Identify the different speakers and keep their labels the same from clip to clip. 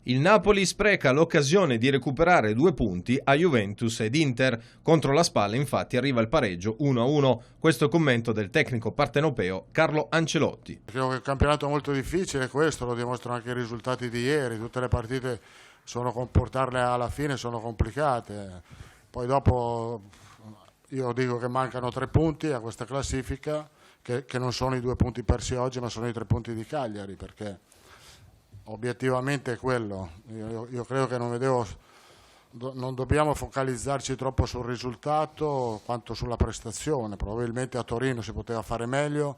Speaker 1: Il Napoli spreca l'occasione di recuperare 2 punti a Juventus ed Inter. Contro la Spal infatti arriva il pareggio 1-1. Questo commento del tecnico partenopeo Carlo Ancelotti.
Speaker 2: Credo che il campionato è molto difficile, questo lo dimostrano anche i risultati di ieri. Tutte le partite portarle alla fine sono complicate. Poi dopo io dico che mancano 3 punti a questa classifica, che non sono i 2 punti persi oggi, ma sono i 3 punti di Cagliari, perché obiettivamente è quello. Io credo che non dobbiamo focalizzarci troppo sul risultato quanto sulla prestazione. Probabilmente a Torino si poteva fare meglio,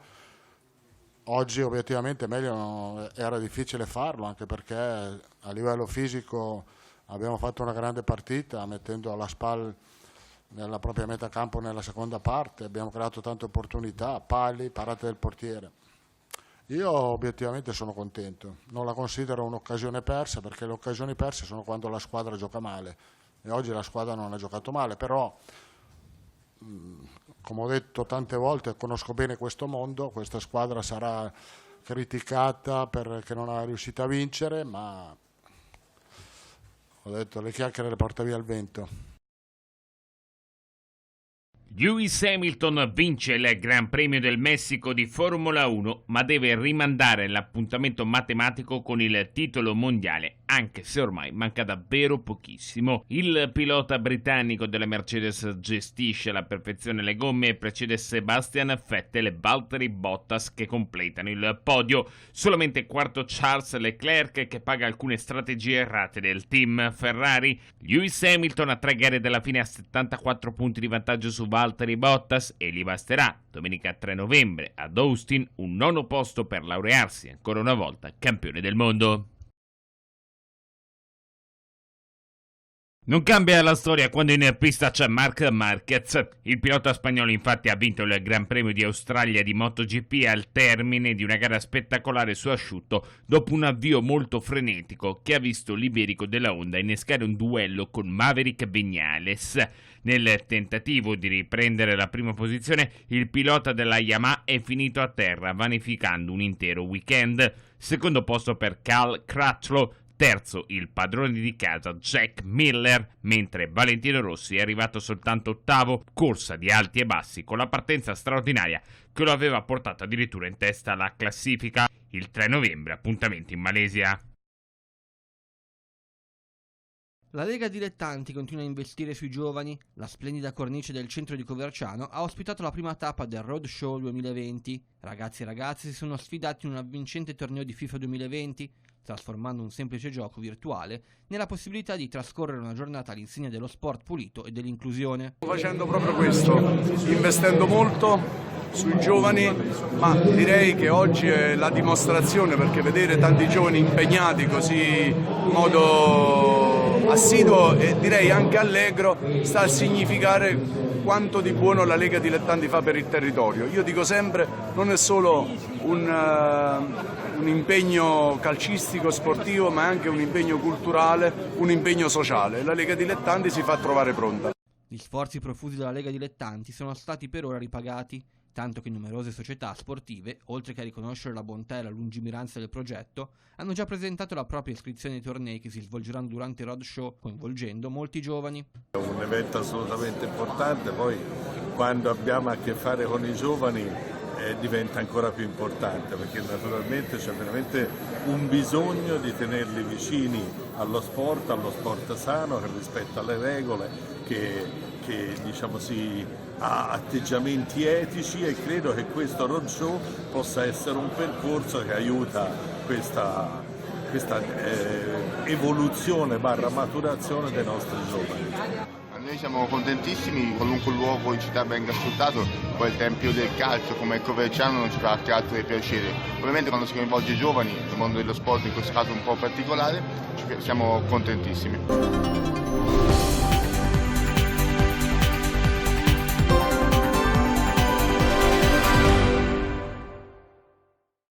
Speaker 2: oggi obiettivamente meglio era difficile farlo, anche perché a livello fisico abbiamo fatto una grande partita mettendo alla Spal nella propria metà campo nella seconda parte, abbiamo creato tante opportunità, pali, parate del portiere. Io obiettivamente sono contento, non la considero un'occasione persa, perché le occasioni perse sono quando la squadra gioca male e oggi la squadra non ha giocato male, però come ho detto tante volte, conosco bene questo mondo, questa squadra sarà criticata perché non è riuscita a vincere, ma ho detto le chiacchiere le porta via il vento.
Speaker 3: Lewis Hamilton vince il Gran Premio del Messico di Formula 1, ma deve rimandare l'appuntamento matematico con il titolo mondiale, anche se ormai manca davvero pochissimo. Il pilota britannico della Mercedes gestisce alla perfezione le gomme e precede Sebastian Vettel e Valtteri Bottas che completano il podio. Solamente quarto Charles Leclerc che paga alcune strategie errate del team Ferrari. Lewis Hamilton a 3 gare dalla fine a 74 punti di vantaggio su Valtteri Bottas e gli basterà domenica 3 novembre ad Austin un 9° posto per laurearsi ancora una volta campione del mondo. Non cambia la storia quando in pista c'è Marc Marquez. Il pilota spagnolo infatti ha vinto il Gran Premio di Australia di MotoGP al termine di una gara spettacolare su asciutto dopo un avvio molto frenetico che ha visto l'iberico della Honda innescare un duello con Maverick Viñales. Nel tentativo di riprendere la prima posizione, il pilota della Yamaha è finito a terra vanificando un intero weekend. Secondo posto per Cal Crutchlow, terzo il padrone di casa Jack Miller, mentre Valentino Rossi è arrivato soltanto 8°, corsa di alti e bassi con la partenza straordinaria che lo aveva portato addirittura in testa alla classifica. Il 3 novembre appuntamento in Malesia.
Speaker 4: La Lega Dilettanti continua a investire sui giovani. La splendida cornice del centro di Coverciano ha ospitato la prima tappa del Road Show 2020. Ragazzi e ragazze si sono sfidati in un avvincente torneo di FIFA 2020, trasformando un semplice gioco virtuale nella possibilità di trascorrere una giornata all'insegna dello sport pulito e dell'inclusione.
Speaker 5: Sto facendo proprio questo, investendo molto sui giovani, ma direi che oggi è la dimostrazione, perché vedere tanti giovani impegnati così in modo assiduo e direi anche allegro sta a significare quanto di buono la Lega Dilettanti fa per il territorio. Io dico sempre, non è solo un impegno calcistico, sportivo, ma anche un impegno culturale, un impegno sociale. La Lega Dilettanti si fa trovare pronta.
Speaker 4: Gli sforzi profusi dalla Lega Dilettanti sono stati per ora ripagati, tanto che numerose società sportive, oltre che a riconoscere la bontà e la lungimiranza del progetto, hanno già presentato la propria iscrizione ai tornei che si svolgeranno durante il roadshow, coinvolgendo molti giovani.
Speaker 6: È un evento assolutamente importante, poi quando abbiamo a che fare con i giovani diventa ancora più importante, perché naturalmente c'è veramente un bisogno di tenerli vicini allo sport sano, che rispetta le regole, che diciamo ha atteggiamenti etici, e credo che questo roadshow possa essere un percorso che aiuta questa evoluzione / maturazione dei nostri giovani.
Speaker 7: Noi siamo contentissimi, qualunque luogo in città venga sfruttato, poi il tempio del calcio come Coverciano non ci fa che altro che piacere. Ovviamente quando si coinvolge i giovani, nel mondo dello sport in questo caso un po' particolare, siamo contentissimi.